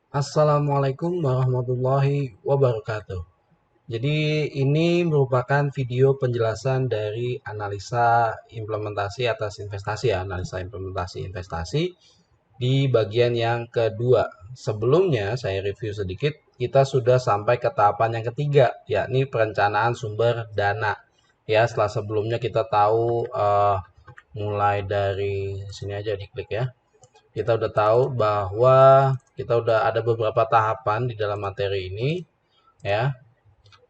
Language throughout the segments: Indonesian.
Assalamualaikum warahmatullahi wabarakatuh. Jadi ini merupakan video penjelasan dari analisa implementasi atas investasi ya, analisa implementasi investasi di bagian yang kedua. Sebelumnya saya review sedikit, kita sudah sampai ke tahapan yang ketiga, yakni perencanaan sumber dana. Ya, setelah sebelumnya kita tahu mulai dari sini aja diklik ya. Kita udah tahu bahwa kita udah ada beberapa tahapan di dalam materi ini ya.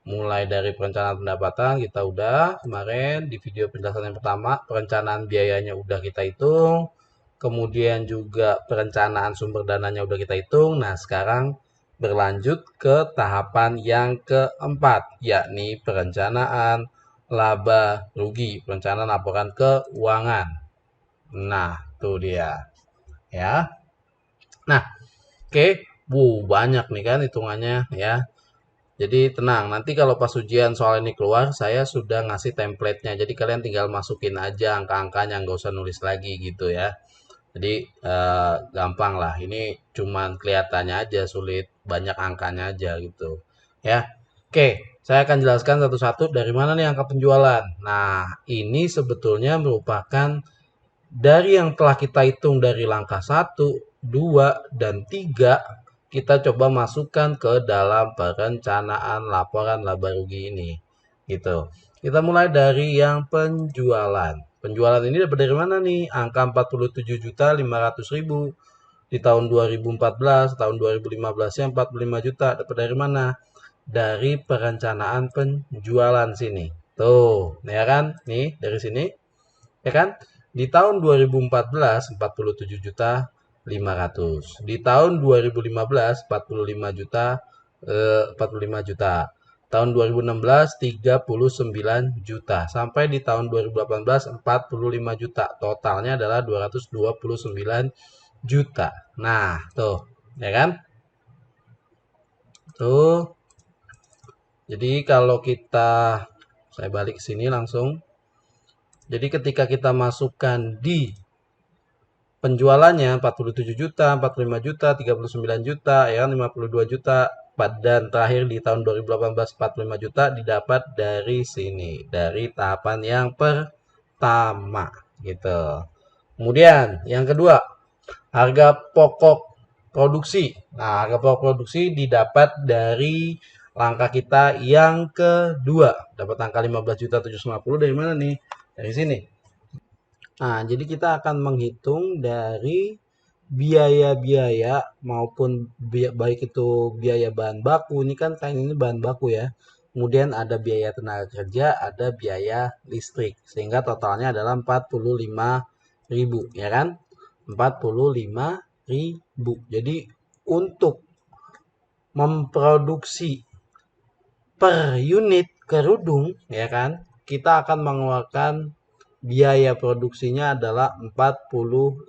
Mulai dari perencanaan pendapatan kita udah kemarin di video penjelasan yang pertama, perencanaan biayanya udah kita hitung, kemudian juga perencanaan sumber dananya udah kita hitung. Nah, sekarang berlanjut ke tahapan yang keempat, yakni perencanaan laba rugi, perencanaan laporan keuangan. Nah, tuh dia ya. Nah, oke, banyak nih kan hitungannya ya. Jadi tenang, nanti kalau pas ujian soal ini keluar, saya sudah ngasih template-nya. Jadi kalian tinggal masukin aja angka-angkanya, nggak usah nulis lagi gitu ya. Jadi gampang lah. Ini cuman kelihatannya aja sulit, banyak angkanya aja gitu. Ya, oke. Saya akan jelaskan satu-satu dari mana nih angka penjualan. Nah, ini sebetulnya merupakan dari yang telah kita hitung dari langkah 1, 2, dan 3, kita coba masukkan ke dalam perencanaan laporan laba rugi ini. Gitu. Kita mulai dari yang penjualan. Penjualan ini dapat dari mana nih? Angka 47.500.000 di tahun 2014, tahun 2015 nya 45 juta. Dapat dari mana? Dari perencanaan penjualan sini. Tuh, ya kan? Nih, dari sini ya kan? Di tahun 2014 47.500.000. Di tahun 2015 45 juta 45 juta. Tahun 2016 39 juta sampai di tahun 2018 45 juta. Totalnya adalah 229 juta. Nah, tuh, ya kan? Tuh. Jadi kalau kita saya balik ke sini langsung. Jadi ketika kita masukkan di penjualannya 47 juta, 45 juta, 39 juta, ya 52 juta, dan terakhir di tahun 2018 45 juta didapat dari sini, dari tahapan yang pertama gitu. Kemudian yang kedua, harga pokok produksi. Nah, harga pokok produksi didapat dari langkah kita yang kedua. Dapat angka 15.750 dari mana nih? Dari sini. Nah, jadi kita akan menghitung dari biaya-biaya maupun baik itu biaya bahan baku. Ini kan ini bahan baku ya. Kemudian ada biaya tenaga kerja, ada biaya listrik. Sehingga totalnya adalah 45.000, ya kan? 45.000. Jadi untuk memproduksi per unit kerudung, ya kan? Kita akan mengeluarkan biaya produksinya adalah 45.000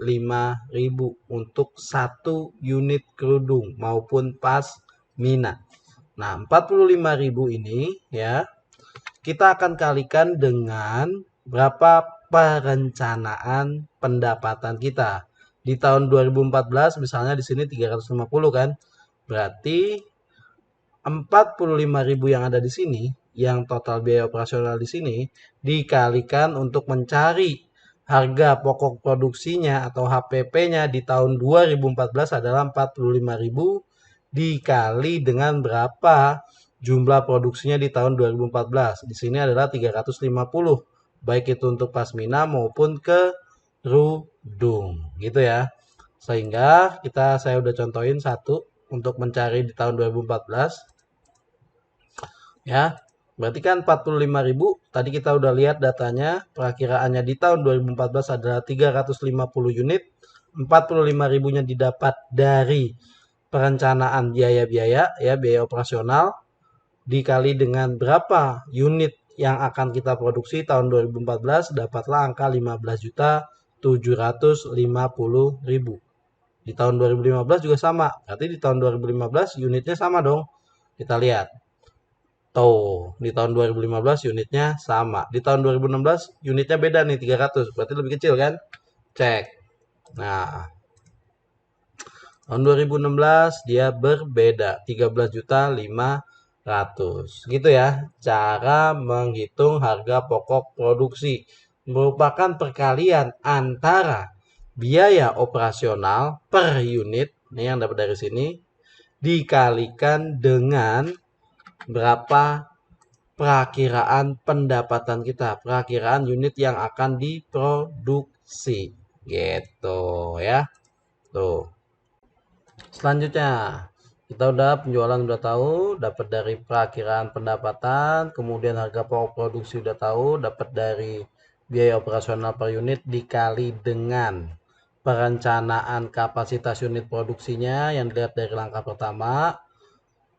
untuk satu unit kerudung maupun pasmina. Nah, 45.000 ini ya, kita akan kalikan dengan berapa perencanaan pendapatan kita. Di tahun 2014 misalnya di sini 350 kan. Berarti 45.000 yang ada di sini, yang total biaya operasional di sini, dikalikan untuk mencari harga pokok produksinya atau HPP-nya di tahun 2014 adalah 45.000 dikali dengan berapa jumlah produksinya di tahun 2014. Di sini adalah 350, baik itu untuk pasmina maupun kerudung, gitu ya. Sehingga saya udah contohin satu untuk mencari di tahun 2014. Ya, berarti kan 45.000, tadi kita udah lihat datanya, perakiraannya di tahun 2014 adalah 350 unit, 45.000-nya didapat dari perencanaan biaya-biaya, ya, biaya operasional, dikali dengan berapa unit yang akan kita produksi tahun 2014, dapatlah angka 15.750.000. Di tahun 2015 juga sama, berarti di tahun 2015 unitnya sama dong. Kita lihat. Tuh, di tahun 2015 unitnya sama. Di tahun 2016 unitnya beda nih 300, berarti lebih kecil kan? Cek. Nah, Tahun 2016 dia berbeda, 13.500.000. Gitu ya. Cara menghitung harga pokok produksi merupakan perkalian antara biaya operasional per unit, ini yang dapat dari sini, dikalikan dengan berapa perakiraan pendapatan kita, perakiraan unit yang akan diproduksi. Gitu ya. Tuh. Selanjutnya, kita udah penjualan udah tahu, dapat dari perakiraan pendapatan, kemudian harga pokok produksi udah tahu, dapat dari biaya operasional per unit dikali dengan perencanaan kapasitas unit produksinya yang dilihat dari langkah pertama.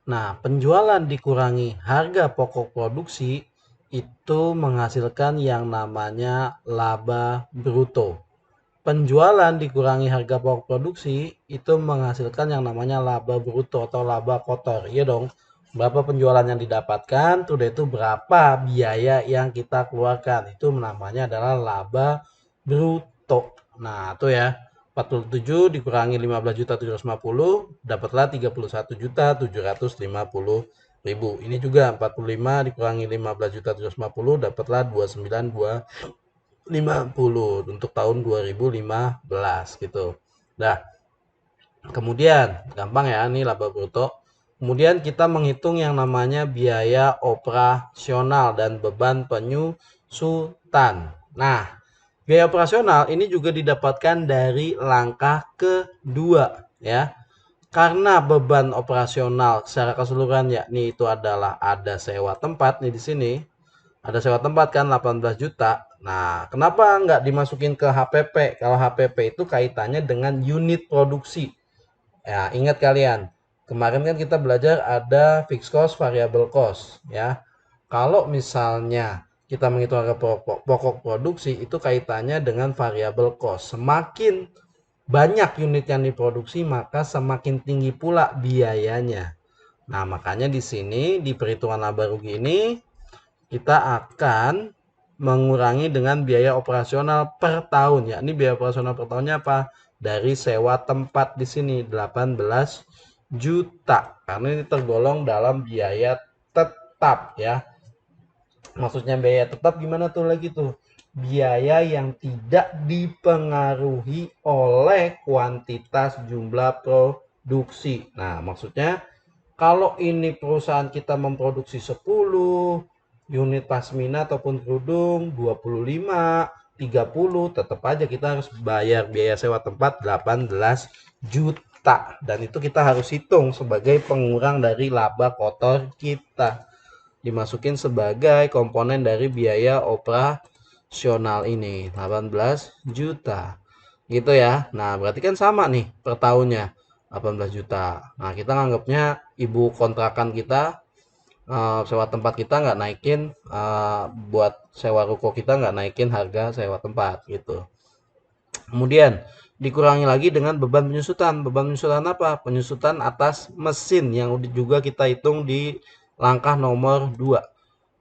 Nah, penjualan dikurangi harga pokok produksi itu menghasilkan yang namanya laba bruto. Penjualan dikurangi harga pokok produksi itu menghasilkan yang namanya laba bruto atau laba kotor. Iya dong. Berapa penjualan yang didapatkan, udah itu berapa biaya yang kita keluarkan. Itu namanya adalah laba bruto. Nah, itu ya. 47 dikurangi 15.750 dapatlah 31.750.000. Ini juga 45 dikurangi 15.750 dapatlah 29250 untuk tahun 2015 gitu. Nah, kemudian gampang ya, ini laba bruto. Kemudian kita menghitung yang namanya biaya operasional dan beban penyusutan. Nah, biaya operasional ini juga didapatkan dari langkah kedua ya. Karena beban operasional secara keseluruhan yakni itu adalah ada sewa tempat nih di sini. Ada sewa tempat kan 18 juta. Nah, kenapa nggak dimasukin ke HPP? Kalau HPP itu kaitannya dengan unit produksi. Ya, ingat kalian. Kemarin kan kita belajar ada fixed cost, variable cost. Ya, kalau misalnya kita menghitung harga pokok produksi itu kaitannya dengan variable cost. Semakin banyak unit yang diproduksi, maka semakin tinggi pula biayanya. Nah, makanya di sini di perhitungan laba rugi ini kita akan mengurangi dengan biaya operasional per tahun. Ya, ini biaya operasional per tahunnya apa? Dari sewa tempat di sini 18 juta. Karena ini tergolong dalam biaya tetap ya. Maksudnya biaya tetap gimana tuh lagi tuh? Biaya yang tidak dipengaruhi oleh kuantitas jumlah produksi. Nah, maksudnya kalau ini perusahaan kita memproduksi 10 unit pasmina ataupun kerudung, 25, 30, tetap aja kita harus bayar biaya sewa tempat 18 juta. Dan itu kita harus hitung sebagai pengurang dari laba kotor kita. Dimasukin sebagai komponen dari biaya operasional ini, 18 juta. Gitu ya. Nah, berarti kan sama nih per tahunnya. 18 juta. Nah, kita nganggapnya ibu kontrakan kita, sewa tempat kita nggak naikin, buat sewa ruko kita nggak naikin harga sewa tempat gitu. Kemudian dikurangi lagi dengan beban penyusutan. Beban penyusutan apa? Penyusutan atas mesin yang juga kita hitung di langkah nomor 2.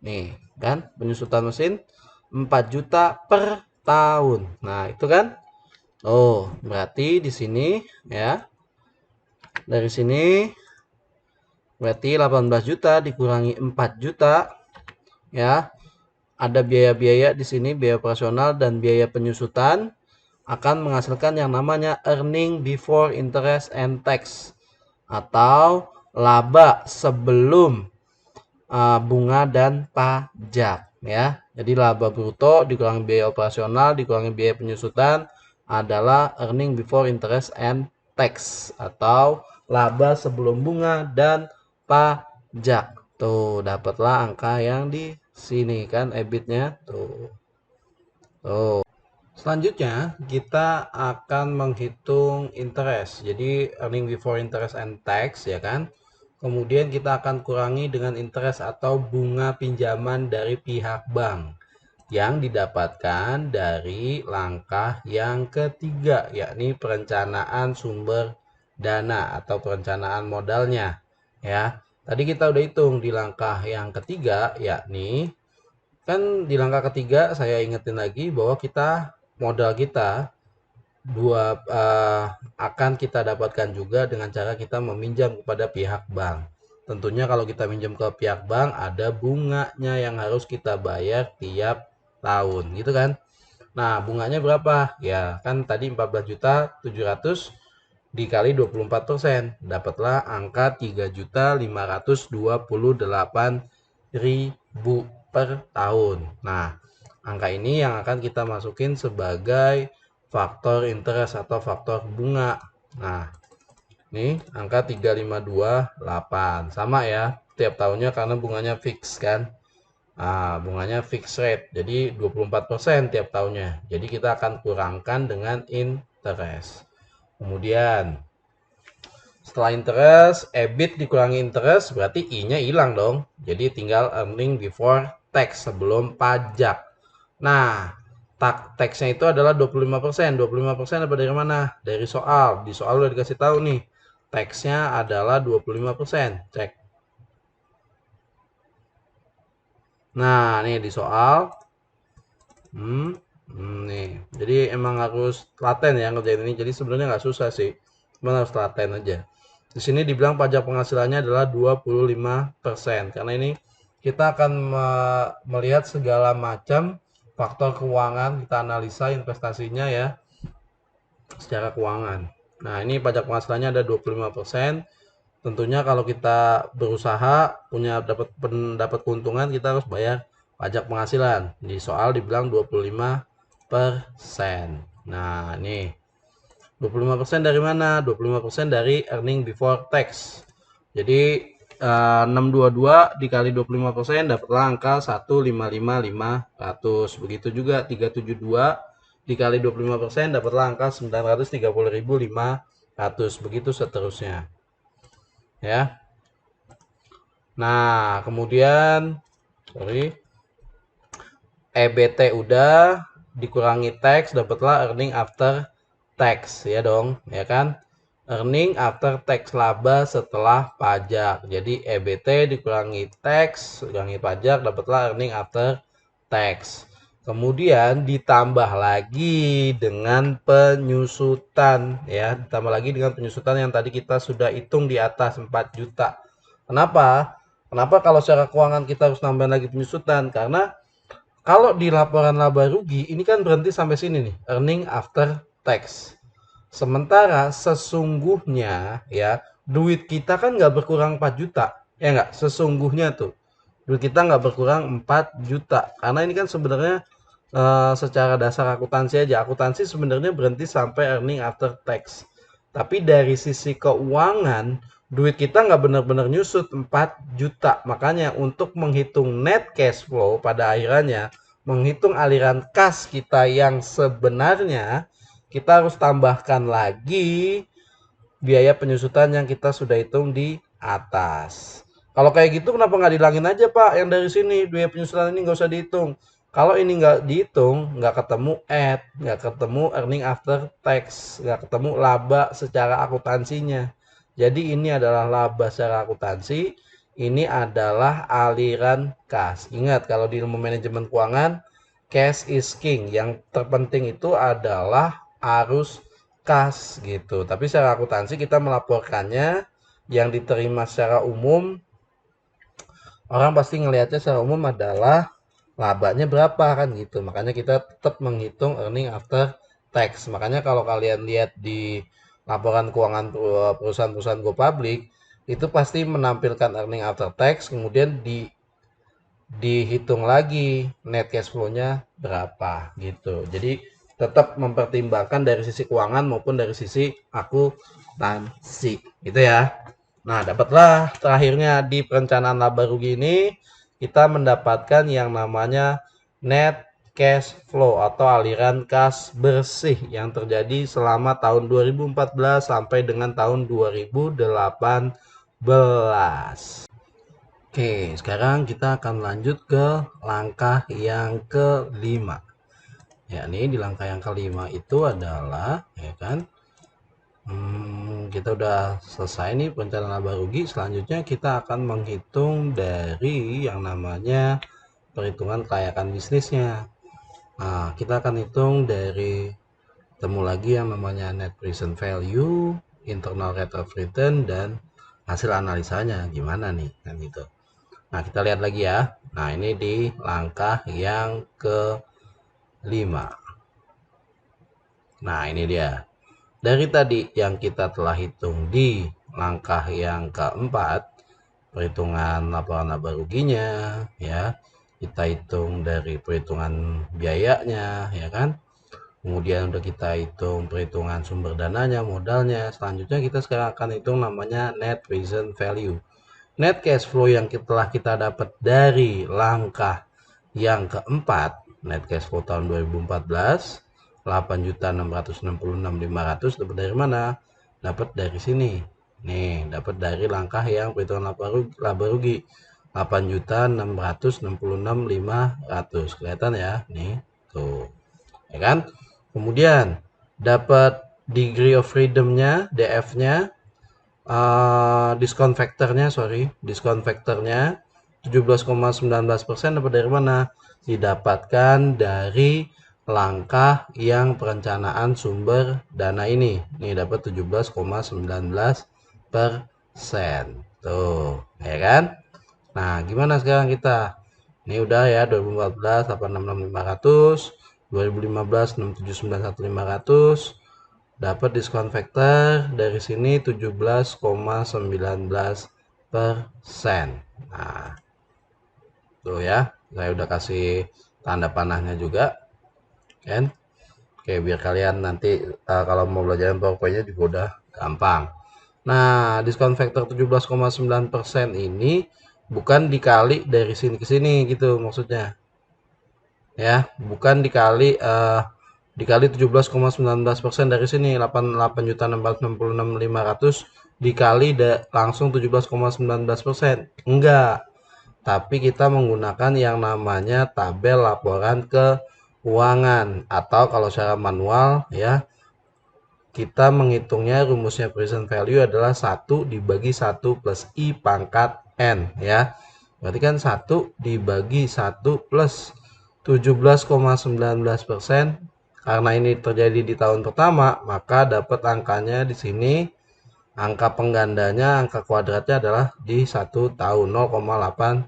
Nih, kan? Penyusutan mesin 4 juta per tahun. Nah, itu kan? Oh, berarti di sini ya. Dari sini berarti 18 juta dikurangi 4 juta ya. Ada biaya-biaya di sini, biaya operasional dan biaya penyusutan akan menghasilkan yang namanya earning before interest and tax atau laba sebelum bunga dan pajak ya. Jadi laba bruto dikurangi biaya operasional dikurangi biaya penyusutan adalah earning before interest and tax atau laba sebelum bunga dan pajak. Tuh, dapatlah angka yang di sini kan EBIT-nya tuh. Tuh. Selanjutnya kita akan menghitung interest. Jadi earning before interest and tax ya kan. Kemudian kita akan kurangi dengan interest atau bunga pinjaman dari pihak bank yang didapatkan dari langkah yang ketiga, yakni perencanaan sumber dana atau perencanaan modalnya. Ya, tadi kita udah hitung di langkah yang ketiga, yakni kan di langkah ketiga saya ingetin lagi bahwa kita modal kita akan kita dapatkan juga dengan cara kita meminjam kepada pihak bank. Tentunya kalau kita minjam ke pihak bank ada bunganya yang harus kita bayar tiap tahun, gitu kan? Nah, bunganya berapa? Ya, kan tadi 14.700 dikali 24%, dapatlah angka 3.528.000 per tahun. Nah, angka ini yang akan kita masukin sebagai faktor interest atau faktor bunga. Nah, ini angka 3.528. Sama ya, tiap tahunnya karena bunganya fix kan. Nah, bunganya fixed rate. Jadi 24% tiap tahunnya. Jadi kita akan kurangkan dengan interest. Kemudian setelah interest, EBIT dikurangi interest, berarti I-nya hilang dong. Jadi tinggal earning before tax, sebelum pajak. Nah, taxnya itu adalah 25%. 25% apa dari mana? Dari soal. Di soal udah dikasih tahu nih. Taxnya adalah 25%. Cek. Nah, nih di soal. Nih. Jadi emang harus telaten ya ngerjain ini. Jadi sebenarnya nggak susah sih. Cuma harus telaten aja. Di sini dibilang pajak penghasilannya adalah 25%. Karena ini kita akan melihat segala macam faktor keuangan, kita analisa investasinya ya secara keuangan. Nah, ini pajak penghasilannya ada 25%. Tentunya kalau kita berusaha punya dapat keuntungan, kita harus bayar pajak penghasilan. Di soal dibilang 25%. Nah, ini 25% dari mana? 25% dari earning before tax. Jadi 622 dikali 25% dapatlah angka 155.500. Begitu juga 372 dikali 25% dapatlah angka 930.500. Begitu seterusnya. Ya. Nah, kemudian EBT udah dikurangi tax dapatlah earning after tax ya dong, ya kan? Earning after tax, laba setelah pajak. Jadi EBT dikurangi tax, dikurangi pajak, dapatlah earning after tax. Kemudian ditambah lagi dengan penyusutan ya, ditambah lagi dengan penyusutan yang tadi kita sudah hitung di atas 4 juta. Kenapa? Kenapa kalau secara keuangan kita harus nambahin lagi penyusutan? Karena kalau di laporan laba rugi ini kan berhenti sampai sini nih, earning after tax. Sementara sesungguhnya ya, duit kita kan nggak berkurang 4 juta. Ya nggak? Sesungguhnya tuh. Duit kita nggak berkurang 4 juta. Karena ini kan sebenarnya secara dasar akuntansi aja. Akuntansi sebenarnya berhenti sampai earning after tax. Tapi dari sisi keuangan, duit kita nggak benar-benar nyusut 4 juta. Makanya untuk menghitung net cash flow pada akhirnya, menghitung aliran kas kita yang sebenarnya, kita harus tambahkan lagi biaya penyusutan yang kita sudah hitung di atas. Kalau kayak gitu kenapa nggak dihilangin aja Pak yang dari sini, biaya penyusutan ini nggak usah dihitung. Kalau ini nggak dihitung, nggak ketemu add, nggak ketemu earning after tax, nggak ketemu laba secara akuntansinya. Jadi ini adalah laba secara akuntansi, ini adalah aliran kas. Ingat kalau di ilmu manajemen keuangan, cash is king. Yang terpenting itu adalah arus kas gitu. Tapi secara akuntansi kita melaporkannya yang diterima secara umum, orang pasti ngelihatnya secara umum adalah labanya berapa kan gitu. Makanya kita tetap menghitung earning after tax. Makanya kalau kalian lihat di laporan keuangan perusahaan-perusahaan go public itu pasti menampilkan earning after tax, kemudian dihitung lagi net cash flow-nya berapa gitu. Jadi tetap mempertimbangkan dari sisi keuangan maupun dari sisi akuntansi gitu ya. Nah, dapatlah terakhirnya di perencanaan laba rugi ini kita mendapatkan yang namanya net cash flow atau aliran kas bersih yang terjadi selama tahun 2014 sampai dengan tahun 2018. Oke, sekarang kita akan lanjut ke langkah yang kelima. Ya, ini di langkah yang kelima itu adalah, ya kan, kita udah selesai nih perencanaan laba rugi. Selanjutnya kita akan menghitung dari yang namanya perhitungan kelayakan bisnisnya. Nah, kita akan hitung dari temu lagi yang namanya net present value, internal rate of return, dan hasil analisanya gimana nih, kan gitu. Nah, kita lihat lagi ya. Nah, ini di langkah yang ke-5. Nah, ini dia. Dari tadi yang kita telah hitung di langkah yang keempat, perhitungan laporan laba ruginya, ya. Kita hitung dari perhitungan biayanya, ya kan? Kemudian udah kita hitung perhitungan sumber dananya, modalnya. Selanjutnya kita sekarang akan hitung namanya net present value. Net cash flow yang telah kita dapat dari langkah yang keempat, net cash flow tahun 2014, 8.666.500 dapat dari mana? Dapat dari sini. Nih, dapat dari langkah yang perhitungan laba rugi. 8.666.500. Kelihatan ya? Nih, tuh. Ya kan? Kemudian dapat degree of freedom-nya, DF-nya, diskon faktornya 17,19% dapat dari mana? Didapatkan dari langkah yang perencanaan sumber dana ini. Nih dapat 17,19%. Tuh, ya kan? Nah, gimana sekarang kita? Ini udah ya 2014 866.500, 2015 679.1.500. Dapat diskon faktor dari sini 17,19%. Nah, tuh ya, saya udah kasih tanda panahnya juga, kan? Oke, biar kalian nanti kalau mau belajar PowerPoint-nya juga udah gampang. Nah, diskon faktor 17,9% ini bukan dikali dari sini ke sini gitu maksudnya. Ya, bukan dikali 17,19% dari sini 88.666.500 dikali langsung 17,19%. Enggak. Tapi kita menggunakan yang namanya tabel laporan keuangan atau kalau secara manual ya kita menghitungnya rumusnya present value adalah 1 dibagi 1 plus I pangkat N ya. Berarti kan 1 dibagi 1 plus 17,19%. Karena ini terjadi di tahun pertama, maka dapat angkanya di sini. Angka penggandanya, angka kuadratnya adalah di 1 tahun 0,85.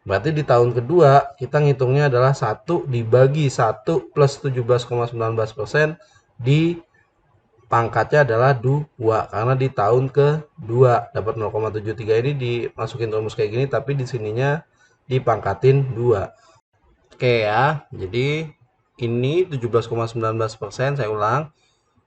Berarti di tahun kedua kita ngitungnya adalah 1 dibagi 1 plus 17,19% di pangkatnya adalah 2 karena di tahun kedua dapat 0,73 ini dimasukin rumus kayak gini tapi di sininya dipangkatin 2. Oke ya, jadi ini 17,19%, saya ulang.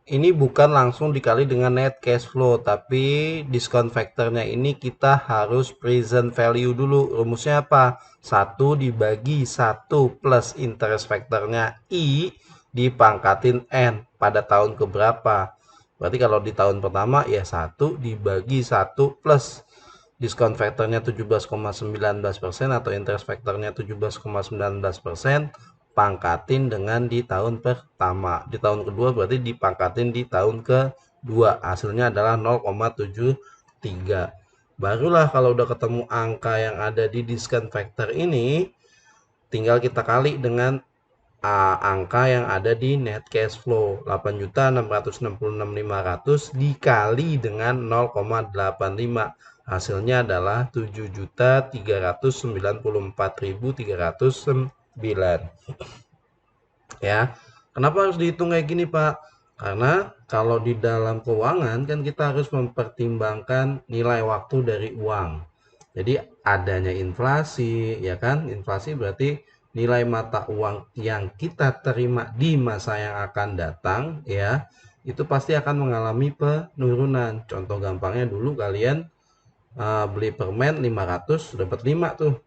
Ini bukan langsung dikali dengan net cash flow, tapi diskon faktornya ini kita harus present value dulu. Rumusnya apa? 1 dibagi 1 plus interest faktornya I dipangkatin N pada tahun keberapa. Berarti kalau di tahun pertama ya 1 dibagi 1 plus diskon faktornya 17,19% atau interest faktornya 17,19%. Pangkatin dengan di tahun pertama. Di tahun kedua berarti dipangkatin di tahun kedua. Hasilnya adalah 0,73. Barulah kalau udah ketemu angka yang ada di diskon factor ini, tinggal kita kali dengan angka yang ada di net cash flow 8.666.500 dikali dengan 0,85. Hasilnya adalah 7.394.309. Ya, kenapa harus dihitung kayak gini, Pak? Karena kalau di dalam keuangan kan kita harus mempertimbangkan nilai waktu dari uang. Jadi adanya inflasi, ya kan? Inflasi berarti nilai mata uang yang kita terima di masa yang akan datang, ya, itu pasti akan mengalami penurunan. Contoh gampangnya dulu kalian beli permen 500 dapat 5 tuh,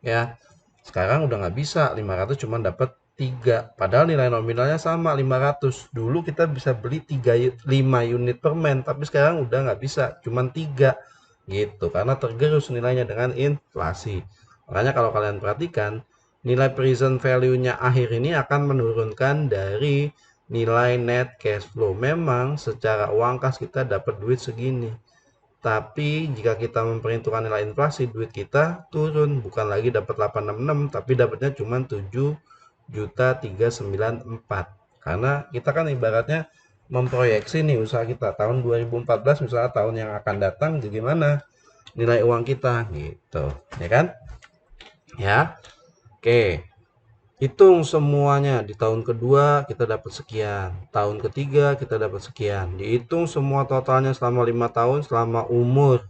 ya. Sekarang udah nggak bisa, 500 cuma dapat 3. Padahal nilai nominalnya sama 500. Dulu kita bisa beli 5 unit permen, tapi sekarang udah nggak bisa, cuma 3. Gitu, karena tergerus nilainya dengan inflasi. Makanya kalau kalian perhatikan, nilai present value-nya akhir ini akan menurunkan dari nilai net cash flow. Memang secara uang kas kita dapat duit segini. Tapi jika kita memperhitungkan nilai inflasi, duit kita turun, bukan lagi dapat 866, tapi dapatnya cuma 7.394. Karena kita kan ibaratnya memproyeksi nih usaha kita tahun 2014 misalnya tahun yang akan datang gimana nilai uang kita gitu, ya kan? Ya. Oke. Hitung semuanya di tahun kedua kita dapat sekian, tahun ketiga kita dapat sekian. Dihitung semua totalnya selama 5 tahun, selama umur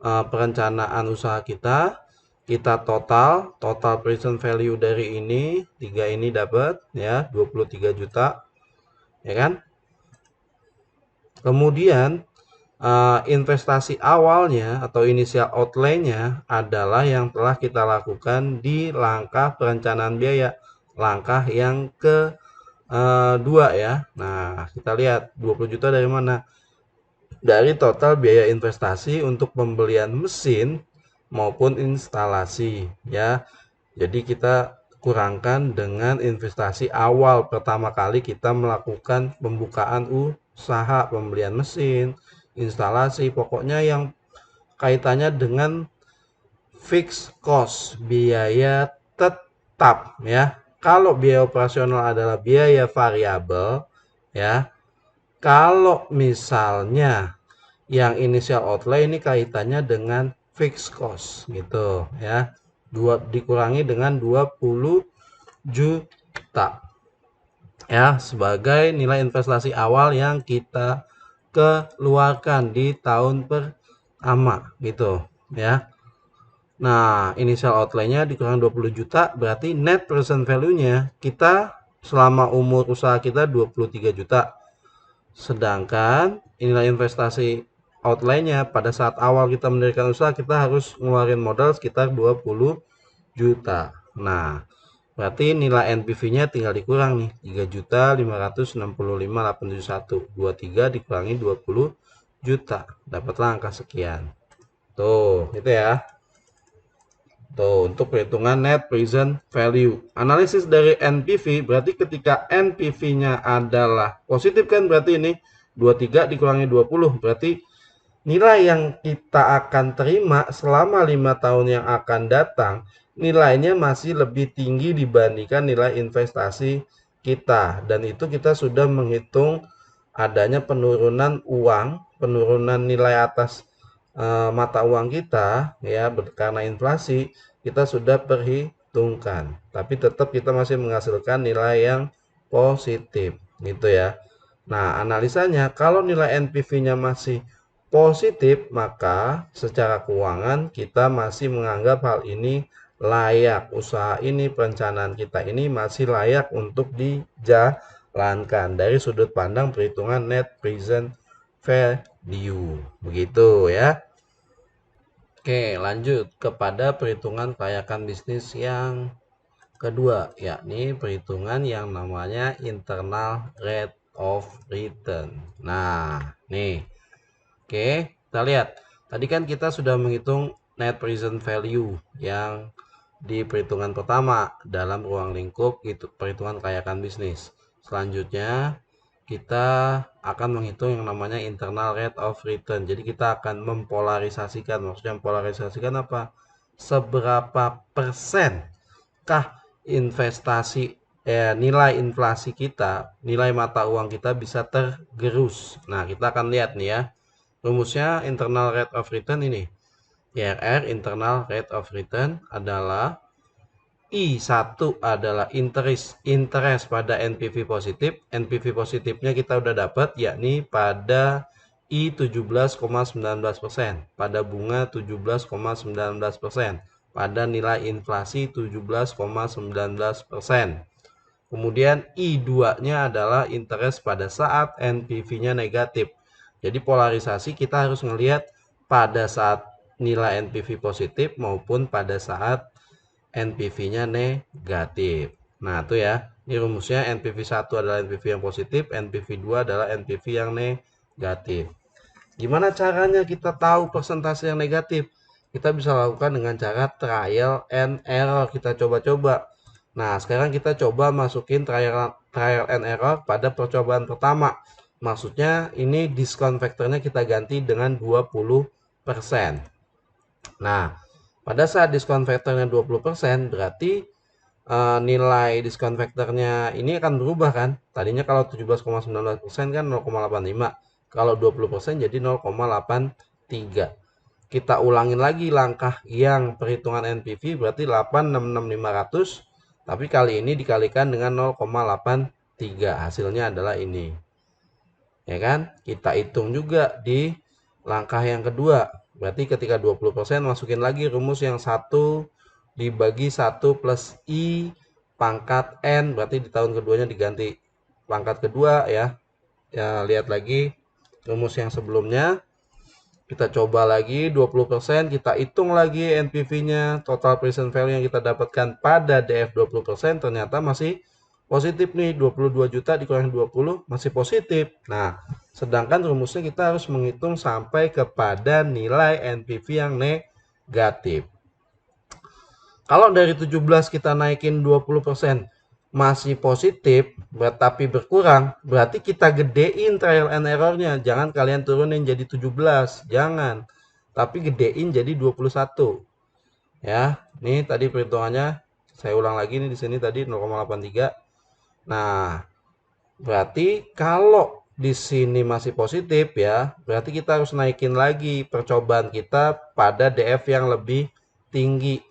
perencanaan usaha kita. Kita total present value dari ini, tiga ini dapat ya 23 juta, ya kan? Kemudian investasi awalnya atau initial outlay-nya adalah yang telah kita lakukan di langkah perencanaan biaya, langkah yang kedua ya. Nah, kita lihat 20 juta dari mana? Dari total biaya investasi untuk pembelian mesin maupun instalasi ya. Jadi kita kurangkan dengan investasi awal pertama kali kita melakukan pembukaan usaha, pembelian mesin, instalasi, pokoknya yang kaitannya dengan fixed cost, biaya tetap ya. Kalau biaya operasional adalah biaya variabel ya. Kalau misalnya yang initial outlay ini kaitannya dengan fixed cost gitu ya. Dikurangi dengan 20 juta ya sebagai nilai investasi awal yang kita keluarkan di tahun pertama gitu ya. Nah, initial outlay-nya dikurang 20 juta berarti net present value-nya kita selama umur usaha kita 23 juta. Sedangkan nilai investasi outlay-nya pada saat awal kita mendirikan usaha kita harus ngeluarin modal sekitar 20 juta. Nah, berarti nilai NPV-nya tinggal dikurang nih, 3.565.871. 23 dikurangi 20 juta, dapatlah angka sekian. Tuh, itu ya. Tuh, untuk perhitungan net present value. Analisis dari NPV berarti ketika NPV-nya adalah positif kan berarti ini 23 dikurangi 20 berarti nilai yang kita akan terima selama 5 tahun yang akan datang nilainya masih lebih tinggi dibandingkan nilai investasi kita, dan itu kita sudah menghitung adanya penurunan uang, penurunan nilai atas mata uang kita ya karena inflasi kita sudah perhitungkan, tapi tetap kita masih menghasilkan nilai yang positif gitu ya. Nah, analisanya kalau nilai NPV-nya masih positif, maka secara keuangan kita masih menganggap hal ini layak. Usaha ini, perencanaan kita ini masih layak untuk dijalankan dari sudut pandang perhitungan net present value. Begitu ya. Oke, lanjut kepada perhitungan kelayakan bisnis yang kedua, yakni perhitungan yang namanya internal rate of return. Nah, nih. Oke, kita lihat. Tadi kan kita sudah menghitung net present value yang di perhitungan pertama dalam ruang lingkup itu perhitungan kelayakan bisnis. Selanjutnya kita akan menghitung yang namanya internal rate of return. Jadi kita akan mempolarisasikan. Maksudnya mempolarisasikan apa? Seberapa persen kah investasi nilai inflasi kita, nilai mata uang kita bisa tergerus. Nah, kita akan lihat nih ya. Rumusnya internal rate of return ini. IRR, internal rate of return adalah I1 adalah interest pada NPV positif. NPV positifnya kita udah dapat, yakni pada I 17,19%, pada bunga 17,19%, pada nilai inflasi 17,19%. Kemudian I2-nya adalah interest pada saat NPV-nya negatif. Jadi polarisasi kita harus melihat pada saat nilai NPV positif maupun pada saat NPV-nya negatif. Nah, itu ya. Ini rumusnya NPV 1 adalah NPV yang positif, NPV 2 adalah NPV yang negatif. Gimana caranya kita tahu persentase yang negatif? Kita bisa lakukan dengan cara trial and error. Kita coba-coba. Nah, sekarang kita coba masukin trial and error pada percobaan pertama. Maksudnya ini diskon faktornya kita ganti dengan 20%. Nah, pada saat diskon faktornya 20%, berarti nilai diskon faktornya ini akan berubah kan. Tadinya kalau 17,19% kan 0,85. Kalau 20% jadi 0,83. Kita ulangin lagi langkah yang perhitungan NPV berarti 866.500. Tapi kali ini dikalikan dengan 0,83. Hasilnya adalah ini. Ya kan? Kita hitung juga di langkah yang kedua. Berarti ketika 20% masukin lagi rumus yang 1 dibagi 1 plus I pangkat N. Berarti di tahun keduanya diganti pangkat kedua ya. Ya, lihat lagi rumus yang sebelumnya. Kita coba lagi 20%, kita hitung lagi NPV-nya, total present value yang kita dapatkan pada DF 20%, ternyata masih positif nih, 22 juta dikurangi 20 masih positif. Nah, sedangkan rumusnya kita harus menghitung sampai kepada nilai NPV yang negatif. Kalau dari 17 kita naikin 20% masih positif, tapi berkurang, berarti kita gedein trial and error-nya. Jangan kalian turunin jadi 17, jangan. Tapi gedein jadi 21. Ya, nih tadi perhitungannya saya ulang lagi nih di sini tadi 0,83. Nah, berarti kalau di sini masih positif ya, berarti kita harus naikin lagi percobaan kita pada DF yang lebih tinggi.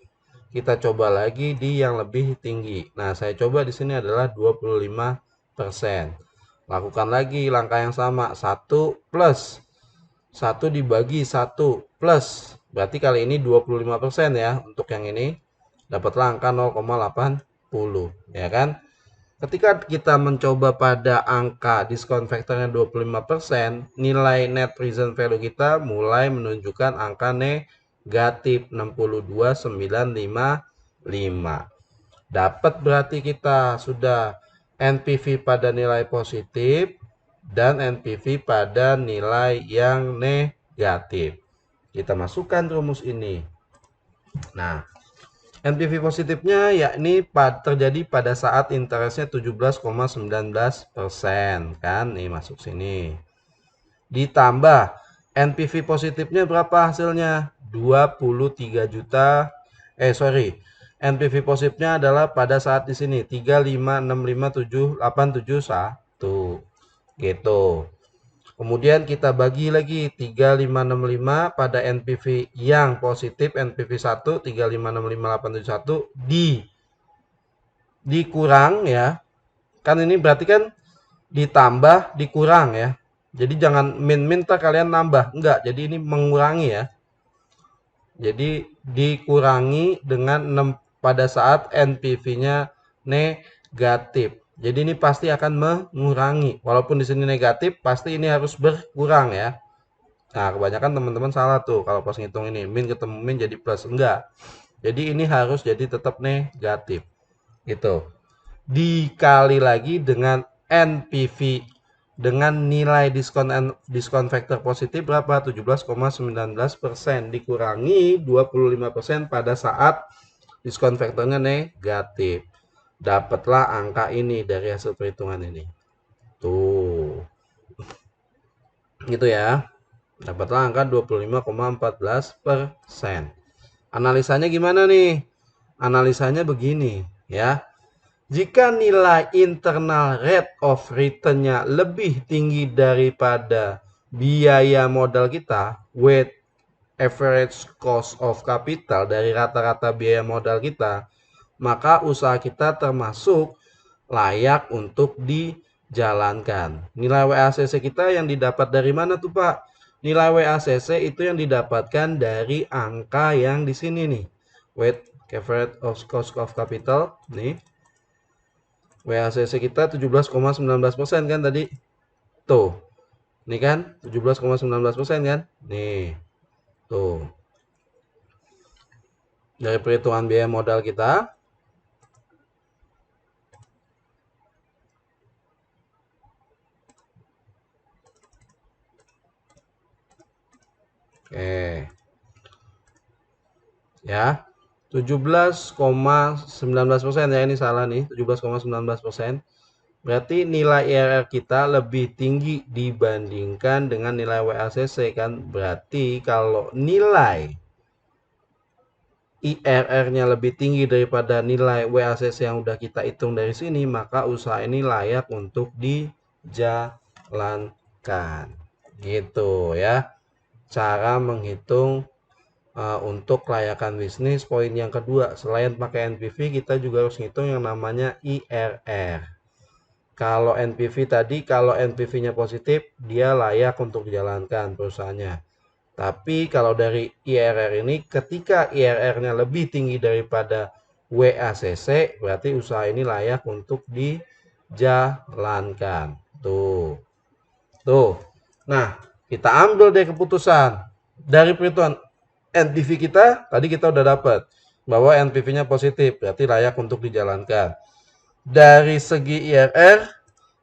Kita coba lagi di yang lebih tinggi. Nah, saya coba di sini adalah 25%. Lakukan lagi langkah yang sama. 1 plus 1 dibagi 1 plus. Berarti kali ini 25% ya untuk yang ini. Dapatlah angka 0,80. Ya kan? Ketika kita mencoba pada angka diskon faktornya 25%, nilai net present value kita mulai menunjukkan angka negatif 62.955. Dapat berarti kita sudah NPV pada nilai positif dan NPV pada nilai yang negatif. Kita masukkan rumus ini. Nah, NPV positifnya yakni terjadi pada saat interestnya 17,19% kan, nih masuk sini. Ditambah NPV positifnya berapa hasilnya? 23 juta. NPV positifnya adalah pada saat di sini 35657871 gitu. Kemudian kita bagi lagi 3565 pada NPV yang positif, NPV 1 35657871 dikurang ya. Kan ini berarti kan ditambah dikurang ya. Jadi jangan minta kalian nambah, enggak. Jadi ini mengurangi ya. Jadi dikurangi dengan 6 pada saat NPV-nya negatif. Jadi ini pasti akan mengurangi. Walaupun di sini negatif, pasti ini harus berkurang ya. Nah, kebanyakan teman-teman salah tuh kalau pas ngitung ini. Min ketemu min jadi plus. Enggak. Jadi ini harus jadi tetap negatif. Gitu. Dikali lagi dengan NPV dengan nilai diskon faktor positif berapa? 17,19% dikurangi 25% pada saat diskon faktornya negatif. Dapatlah angka ini dari hasil perhitungan ini. Tuh. Gitu ya. Dapatlah angka 25,14%. Analisanya gimana nih? Analisanya begini ya. Jika nilai internal rate of return-nya lebih tinggi daripada biaya modal kita, weight average cost of capital dari rata-rata biaya modal kita, maka usaha kita termasuk layak untuk dijalankan. Nilai WACC kita yang didapat dari mana tuh Pak? Nilai WACC itu yang didapatkan dari angka yang di sini nih. Weight average of cost of capital nih. WACC kita 17,19% kan tadi. Tuh. Ini kan 17,19% kan? Nih. Tuh. Dari perhitungan biaya modal kita. Oke. Ya. 17,19% ya, ini salah nih, 17,19%. Berarti nilai IRR kita lebih tinggi dibandingkan dengan nilai WACC kan. Berarti kalau nilai IRR-nya lebih tinggi daripada nilai WACC yang udah kita hitung dari sini, maka usaha ini layak untuk dijalankan. Gitu ya. Cara menghitung untuk kelayakan bisnis. Poin yang kedua, selain pakai NPV, kita juga harus ngitung yang namanya IRR. Kalau NPV tadi, kalau NPV-nya positif, dia layak untuk dijalankan perusahaannya. Tapi kalau dari IRR ini, ketika IRR-nya lebih tinggi daripada WACC, berarti usaha ini layak untuk dijalankan. Tuh. Tuh. Nah, kita ambil deh keputusan. Dari perhitungan NPV kita, tadi kita udah dapat bahwa NPV-nya positif, berarti layak untuk dijalankan. Dari segi IRR,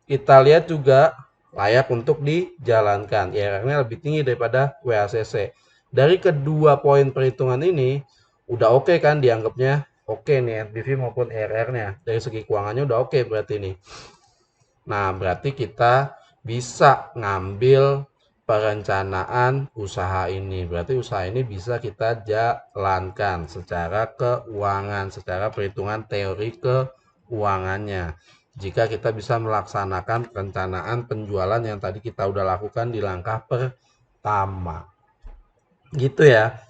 kita lihat juga layak untuk dijalankan. IRR-nya lebih tinggi daripada WACC. Dari kedua poin perhitungan ini, udah oke kan dianggapnya? Oke nih NPV maupun IRR-nya. Dari segi keuangannya udah oke berarti nih. Nah, berarti kita bisa ngambil perencanaan usaha ini. Berarti usaha ini bisa kita jalankan secara keuangan, secara perhitungan teori keuangannya. Jika kita bisa melaksanakan perencanaan penjualan yang tadi kita udah lakukan di langkah pertama. Gitu ya.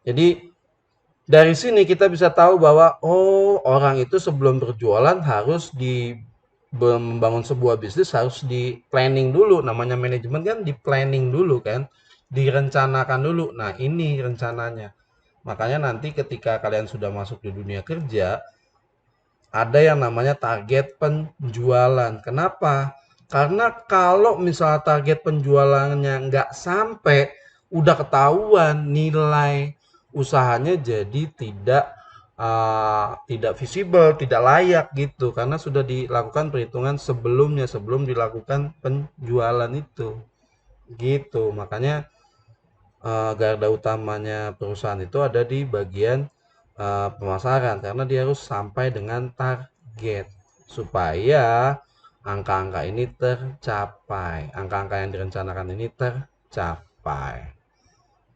Jadi dari sini kita bisa tahu bahwa orang itu sebelum berjualan harus membangun sebuah bisnis harus di planning dulu. Namanya manajemen kan di planning dulu kan, direncanakan dulu. Nah, ini rencananya. Makanya nanti ketika kalian sudah masuk di dunia kerja, ada yang namanya target penjualan. Kenapa? Karena kalau misalnya target penjualannya nggak sampai, udah ketahuan nilai usahanya jadi tidak visible, tidak layak gitu, karena sudah dilakukan perhitungan sebelumnya sebelum dilakukan penjualan itu. Gitu. Makanya garda utamanya perusahaan itu ada di bagian pemasaran karena dia harus sampai dengan target supaya angka-angka ini tercapai. Angka-angka yang direncanakan ini tercapai.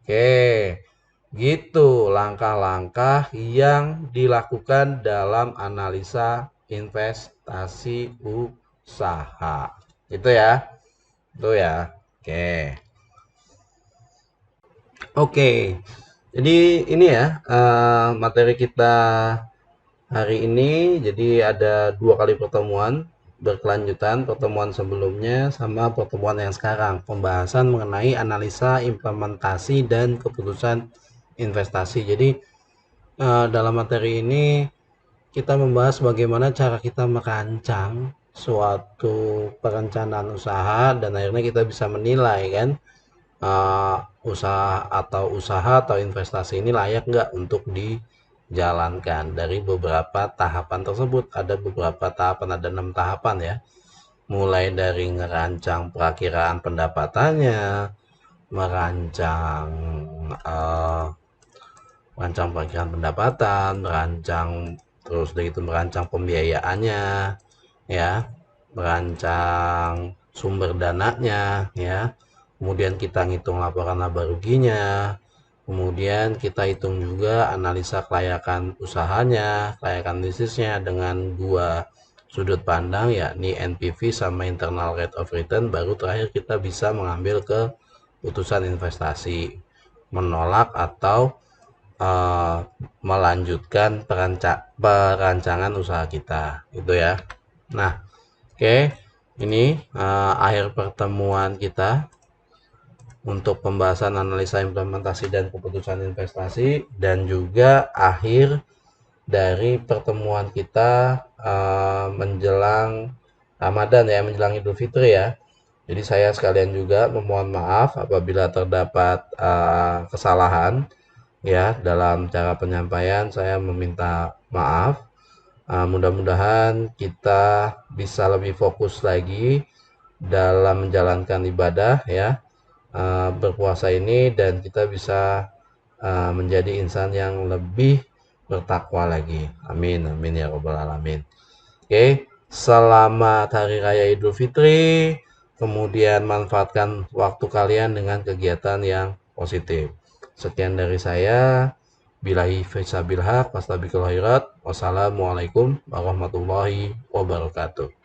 Oke, gitu langkah-langkah yang dilakukan dalam analisa investasi usaha. Gitu ya. Itu ya. Oke. Oke. Jadi ini ya materi kita hari ini. Jadi ada 2 kali pertemuan berkelanjutan, pertemuan sebelumnya sama pertemuan yang sekarang, pembahasan mengenai analisa implementasi dan keputusan investasi. Jadi dalam materi ini kita membahas bagaimana cara kita merancang suatu perencanaan usaha dan akhirnya kita bisa menilai kan usaha atau investasi ini layak nggak untuk dijalankan. Dari beberapa tahapan tersebut, ada beberapa tahapan, ada 6 tahapan ya, mulai dari ngerancang perakiraan pendapatannya, merancang uh, merancang perakiraan pendapatan, terus dari itu merancang pembiayaannya, ya, merancang sumber dananya, ya. Kemudian kita ngitung laporan laba ruginya, kemudian kita hitung juga analisa kelayakan usahanya, kelayakan bisnisnya dengan 2 sudut pandang, yakni NPV sama internal rate of return. Baru terakhir kita bisa mengambil keputusan investasi, menolak atau melanjutkan perancangan usaha kita, gitu ya. Nah, oke, ini akhir pertemuan kita untuk pembahasan analisa implementasi dan keputusan investasi, dan juga akhir dari pertemuan kita menjelang Ramadan ya, menjelang Idul Fitri ya. Jadi saya sekalian juga memohon maaf apabila terdapat kesalahan ya dalam cara penyampaian. Saya meminta maaf. Mudah-mudahan kita bisa lebih fokus lagi dalam menjalankan ibadah ya, berpuasa ini, dan kita bisa menjadi insan yang lebih bertakwa lagi. Amin, amin ya robbal alamin. Oke, selamat Hari Raya Idul Fitri. Kemudian manfaatkan waktu kalian dengan kegiatan yang positif. Sekian dari saya. Billahi fisabilillah, fastabiqul khairat. Wassalamualaikum warahmatullahi wabarakatuh.